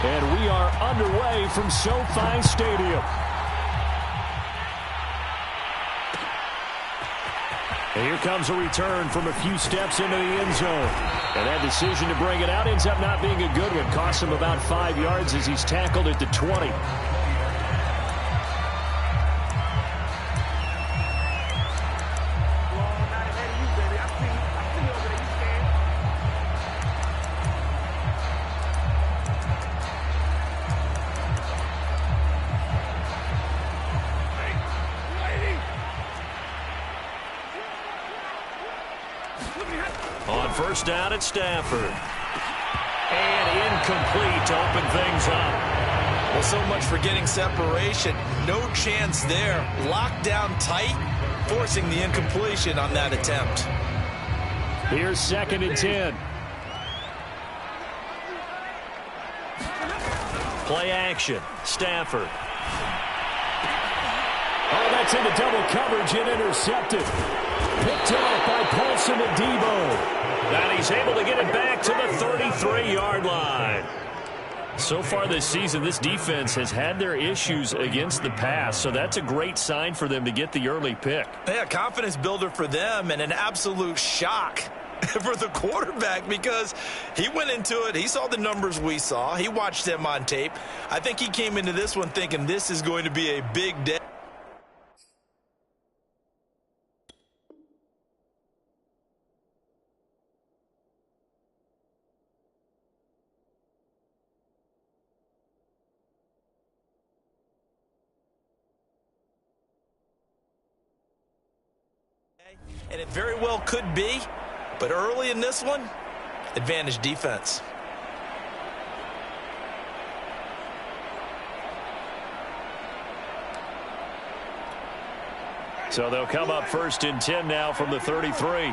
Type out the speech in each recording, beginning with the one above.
And we are underway from SoFi Stadium. And here comes a return from a few steps into the end zone. And that decision to bring it out ends up not being a good one. Costs him about 5 yards as he's tackled at the 20. On first down at Stafford. And incomplete to open things up. Well, so much for getting separation. No chance there. Locked down tight, forcing the incompletion on that attempt. Here's 2nd and 10. Play action. Stafford. Oh, that's into double coverage and intercepted. Picked off by Paulson and Debo. And he's able to get it back to the 33-yard line. So far this season, this defense has had their issues against the pass, so that's a great sign for them to get the early pick. Yeah, confidence builder for them and an absolute shock for the quarterback because he went into it. He saw the numbers we saw. He watched them on tape. I think he came into this one thinking this is going to be a big day. And it very well could be, but early in this one, advantage defense. So they'll come up 1st and 10 now from the 33.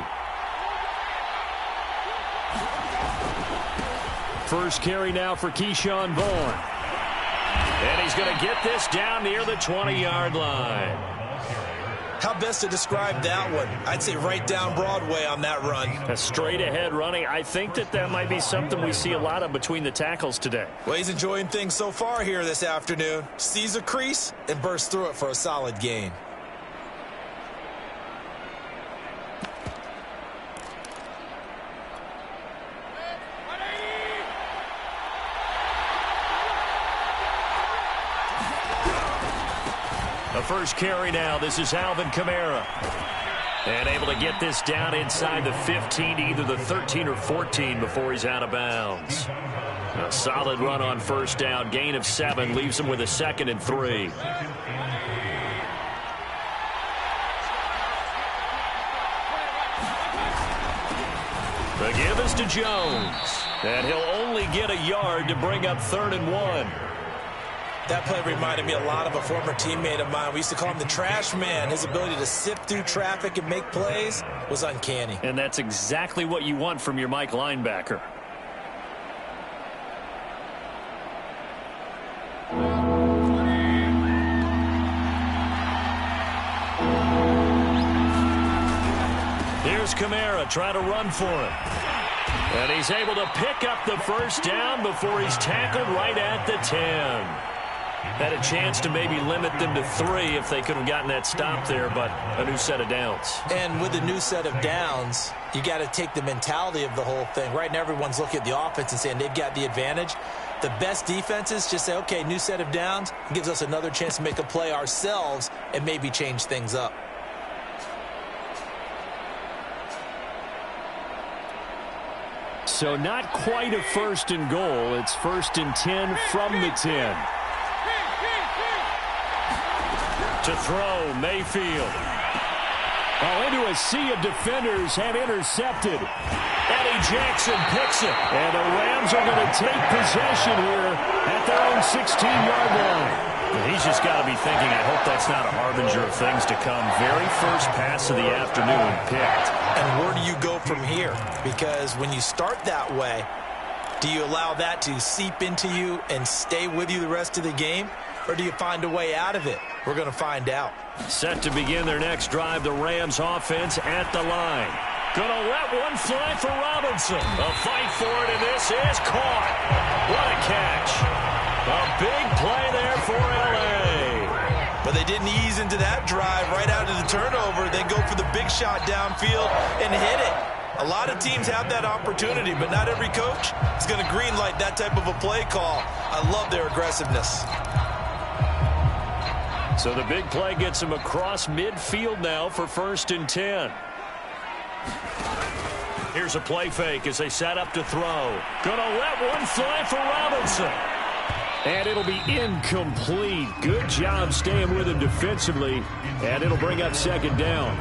First carry now for Keyshawn Vaughn. And he's going to get this down near the 20-yard line. How best to describe that one? I'd say right down Broadway on that run. A straight-ahead running. I think that might be something we see a lot of between the tackles today. Well, he's enjoying things so far here this afternoon. Sees a crease and bursts through it for a solid gain. The first carry now. This is Alvin Kamara. And able to get this down inside the 15 to either the 13 or 14 before he's out of bounds. A solid run on first down. Gain of 7 leaves him with a 2nd and 3. The give is to Jones. And he'll only get a yard to bring up 3rd and 1. That play reminded me a lot of a former teammate of mine. We used to call him the trash man. His ability to sift through traffic and make plays was uncanny. And that's exactly what you want from your Mike linebacker. Here's Kamara trying to run for him. And he's able to pick up the first down before he's tackled right at the 10. Had a chance to maybe limit them to 3 if they could have gotten that stop there, but a new set of downs. And with a new set of downs, you got to take the mentality of the whole thing. Right now, everyone's looking at the offense and saying they've got the advantage. The best defenses just say, okay, new set of downs. It gives us another chance to make a play ourselves and maybe change things up. So not quite a 1st and goal. It's 1st and 10 from the 10. To throw, Mayfield. Oh, into a sea of defenders and intercepted. Eddie Jackson picks it. And the Rams are going to take possession here at their own 16-yard line. He's just got to be thinking, I hope that's not a harbinger of things to come. Very first pass of the afternoon picked. And where do you go from here? Because when you start that way, do you allow that to seep into you and stay with you the rest of the game? Or do you find a way out of it? We're going to find out. Set to begin their next drive, the Rams offense at the line. Gonna let one fly for Robinson. A fight for it, and this is caught. What a catch. A big play there for L.A. But they didn't ease into that drive right out of the turnover. They go for the big shot downfield and hit it. A lot of teams have that opportunity, but not every coach is going to green light that type of a play call. I love their aggressiveness. So the big play gets him across midfield now for 1st and 10. Here's a play fake as they set up to throw. Gonna let one fly for Robinson. And it'll be incomplete. Good job staying with him defensively. And it'll bring up 2nd down.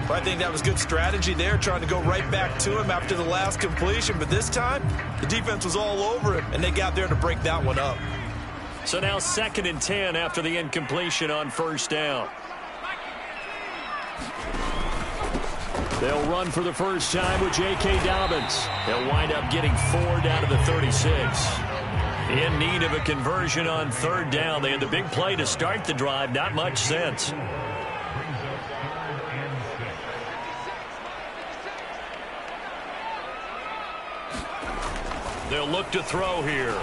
I think that was good strategy there, trying to go right back to him after the last completion. But this time, the defense was all over him, and they got there to break that one up. So now 2nd and 10 after the incompletion on 1st down. They'll run for the first time with J.K. Dobbins. They'll wind up getting 4 down to the 36. In need of a conversion on 3rd down. They had the big play to start the drive. Not much sense. They'll look to throw here.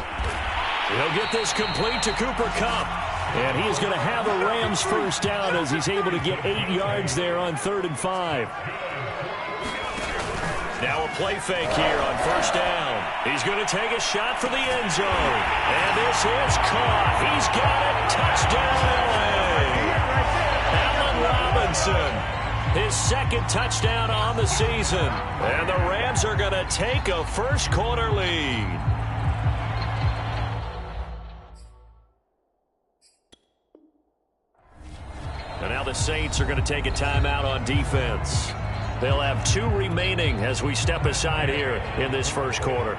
He'll get this complete to Cooper Kupp. And he is going to have a Rams first down as he's able to get 8 yards there on 3rd and 5. Now a play fake here on 1st down. He's going to take a shot for the end zone. And this is caught. He's got it. Touchdown, L.A. Allen Robinson. His 2nd touchdown on the season. And the Rams are going to take a first-quarter lead. And now the Saints are going to take a timeout on defense. They'll have 2 remaining as we step aside here in this first quarter.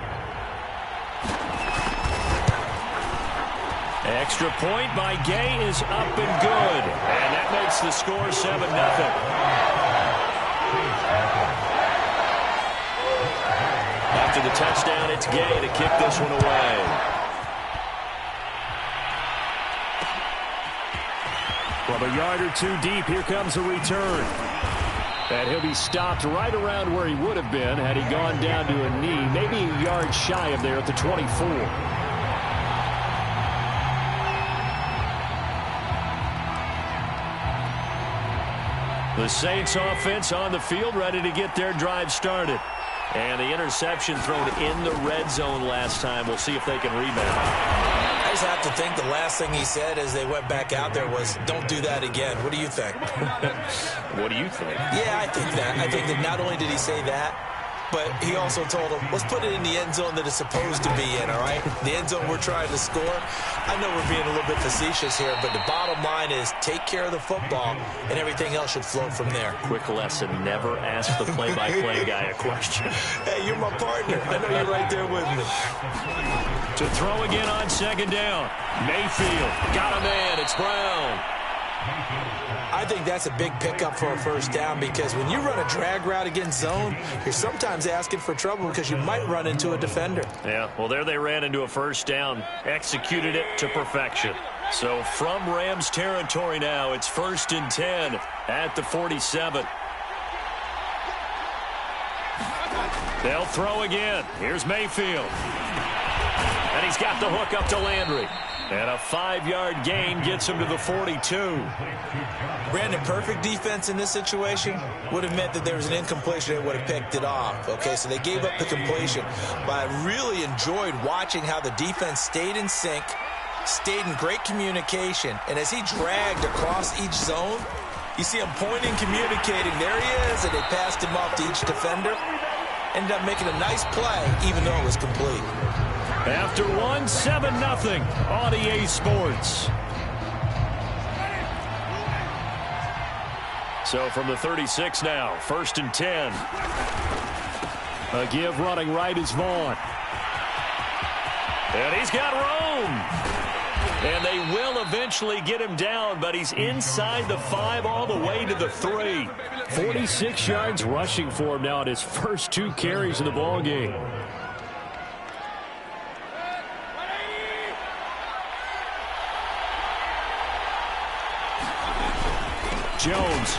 Extra point by Gay is up and good. And that makes the score 7-0. After the touchdown, it's Gay to kick this one away. From a yard or 2 deep, here comes a return. And he'll be stopped right around where he would have been had he gone down to a knee, maybe a yard shy of there at the 24. The Saints offense on the field, ready to get their drive started. And the interception thrown in the red zone last time. We'll see if they can rebound. I just have to think the last thing he said as they went back out there was, don't do that again. What do you think? What do you think? Yeah, I think that. I think that not only did he say that, but he also told him, let's put it in the end zone that it's supposed to be in, all right? The end zone we're trying to score. I know we're being a little bit facetious here, but the bottom line is take care of the football, and everything else should flow from there. Quick lesson, never ask the play-by-play guy a question. Hey, you're my partner. I know you're right there with me. To throw again on 2nd down. Mayfield got a man. It's Brown. I think that's a big pickup for a first down because when you run a drag route against zone, you're sometimes asking for trouble because you might run into a defender. Yeah, well, there they ran into a first down, executed it to perfection. So from Rams territory now, it's 1st and 10 at the 47. They'll throw again. Here's Mayfield. And he's got the hook up to Landry. And a 5-yard gain gets him to the 42. Brandon, perfect defense in this situation would have meant that there was an incompletion that would have picked it off. Okay, so they gave up the completion. But I really enjoyed watching how the defense stayed in sync, stayed in great communication. And as he dragged across each zone, you see him pointing, communicating. There he is, and they passed him off to each defender. Ended up making a nice play, even though it was complete. After 7-0 on EA Sports. So from the 36 now, 1st and 10. A give running right is Vaughn. And he's got room. And they will eventually get him down, but he's inside the 5 all the way to the 3. 46 yards rushing for him now at his first 2 carries in the ballgame. Jones.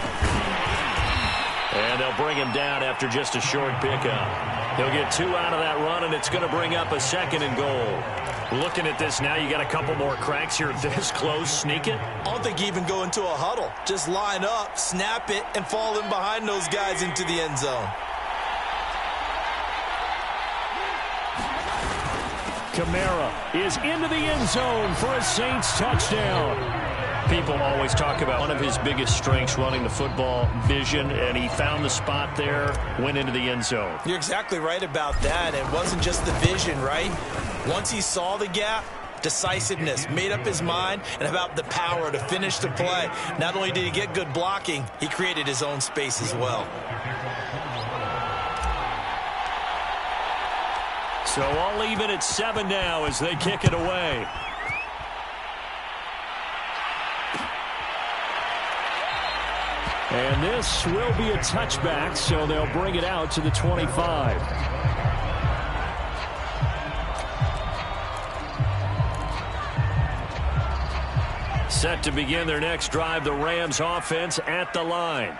And they'll bring him down after just a short pickup. He'll get 2 out of that run, and it's going to bring up a 2nd and goal. Looking at this now, you got a couple more cracks here this close. Sneak it. I don't think you even go into a huddle. Just line up, snap it, and fall in behind those guys into the end zone. Kamara is into the end zone for a Saints touchdown. People always talk about one of his biggest strengths, running the football, vision, and he found the spot there, went into the end zone. You're exactly right about that. It wasn't just the vision, right? Once he saw the gap, decisiveness, made up his mind, and about the power to finish the play. Not only did he get good blocking, he created his own space as well. So all even at 7 now as they kick it away. And this will be a touchback, so they'll bring it out to the 25. Set to begin their next drive, the Rams offense at the line.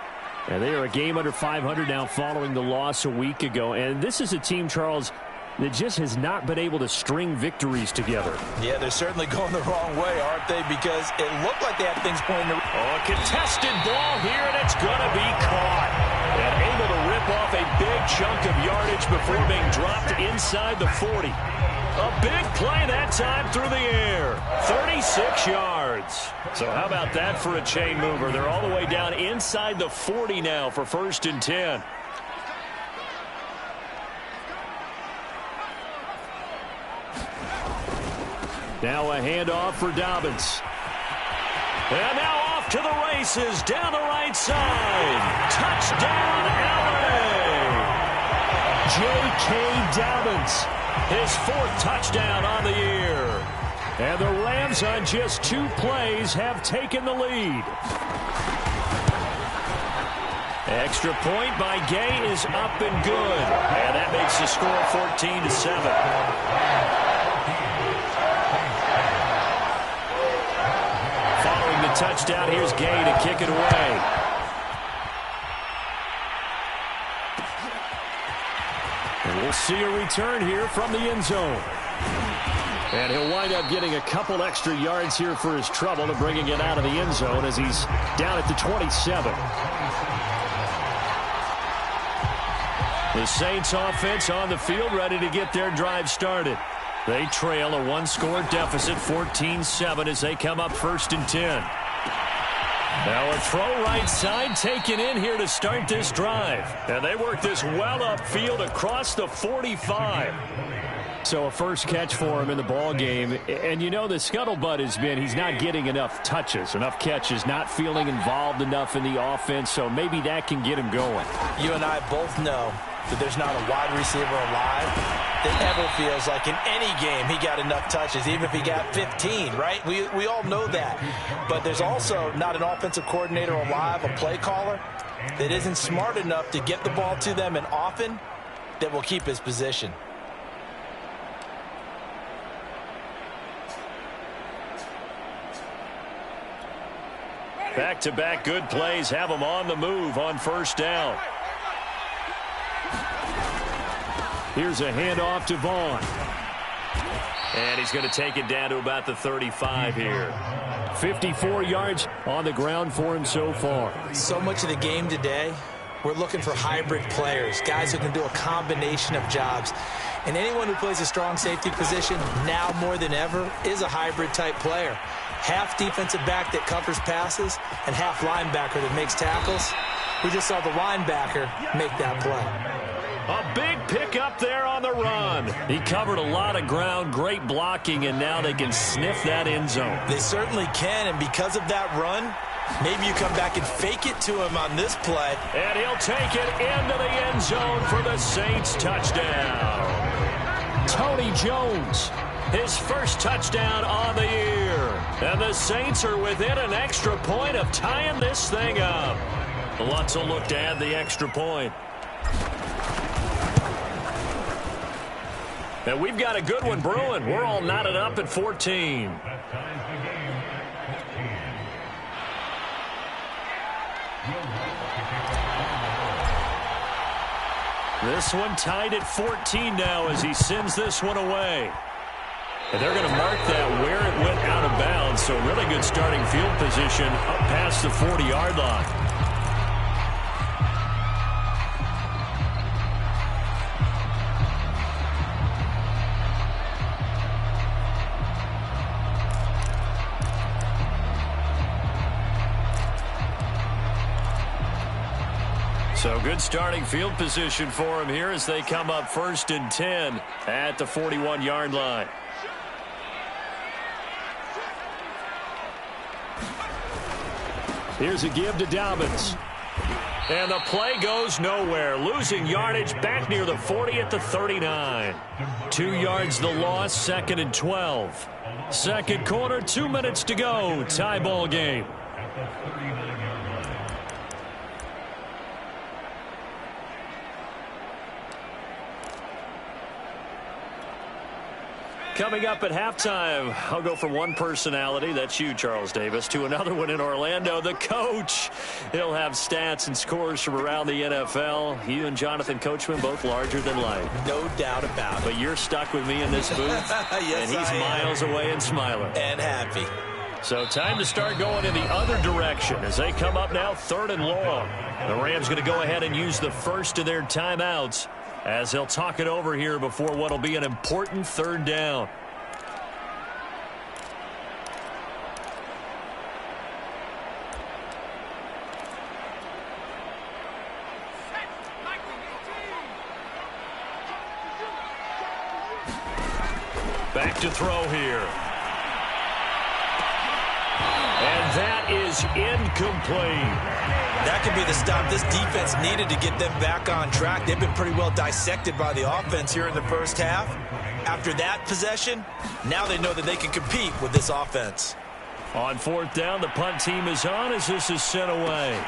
And they are a game under 500 now following the loss a week ago. And this is a team, Charles, that just has not been able to string victories together. Yeah, they're certainly going the wrong way, aren't they? Because it looked like they had things pointing to... Oh, a contested ball here, and it's going to be caught. And able to rip off a big chunk of yardage before being dropped inside the 40. A big play that time through the air. 36 yards. So how about that for a chain mover? They're all the way down inside the 40 now for 1st and 10. Now a handoff for Dobbins. And now off to the races down the right side. Touchdown, LA! J.K. Dobbins, his 4th touchdown on the year. And the Rams on just 2 plays have taken the lead. Extra point by Gay is up and good. And that makes the score 14-7. Touchdown. Here's Gay to kick it away. And we'll see a return here from the end zone. And he'll wind up getting a couple extra yards here for his trouble and bringing it out of the end zone as he's down at the 27. The Saints offense on the field ready to get their drive started. They trail a 1-score deficit, 14-7 as they come up 1st and 10. Now a throw right side taken in here to start this drive. And they work this well upfield across the 45. So a first catch for him in the ball game. And you know the scuttlebutt has been he's not getting enough touches, enough catches, not feeling involved enough in the offense. So maybe that can get him going. You and I both know that there's not a wide receiver alive that ever feels like in any game he got enough touches, even if he got 15, right? We all know that. But there's also not an offensive coordinator alive, a play caller, that isn't smart enough to get the ball to them and often that will keep his position. Back-to-back good plays have them on the move on 1st down. Here's a handoff to Vaughn. And he's going to take it down to about the 35 here. 54 yards on the ground for him so far. So much of the game today, we're looking for hybrid players, guys who can do a combination of jobs. And anyone who plays a strong safety position, now more than ever, is a hybrid-type player. Half defensive back that covers passes and half linebacker that makes tackles. We just saw the linebacker make that play. A big pickup there on the run. He covered a lot of ground, great blocking, and now they can sniff that end zone. They certainly can, and because of that run, maybe you come back and fake it to him on this play. And he'll take it into the end zone for the Saints touchdown. Tony Jones, his 1st touchdown on the year. And the Saints are within an extra point of tying this thing up. Lutz will look to add the extra point. And we've got a good one brewing. We're all knotted up at 14. This one tied at 14 now as he sends this one away. And they're going to mark that where it went out of bounds. So really good starting field position up past the 40-yard line. So good starting field position for him here as they come up 1st and 10 at the 41-yard line. Here's a give to Dobbins. And the play goes nowhere. Losing yardage back near the 40 at the 39. 2 yards the loss, 2nd and 12. Second quarter, 2 minutes to go. Tie ball game. Coming up at halftime, I'll go from one personality, that's you, Charles Davis, to another one in Orlando, the coach. He'll have stats and scores from around the NFL. You and Jonathan Coachman, both larger than life. No doubt about it. But you're stuck with me in this booth, yes, and he's miles away and smiling. And happy. So time to start going in the other direction as they come up now 3rd and long. The Rams going to go ahead and use the first of their timeouts as they'll talk it over here before what will be an important 3rd down. Back to throw here. And that is incomplete. That could be the stop this defense needed to get them back on track. They've been pretty well dissected by the offense here in the first half. After that possession, now they know that they can compete with this offense. On 4th down, the punt team is on as this is sent away.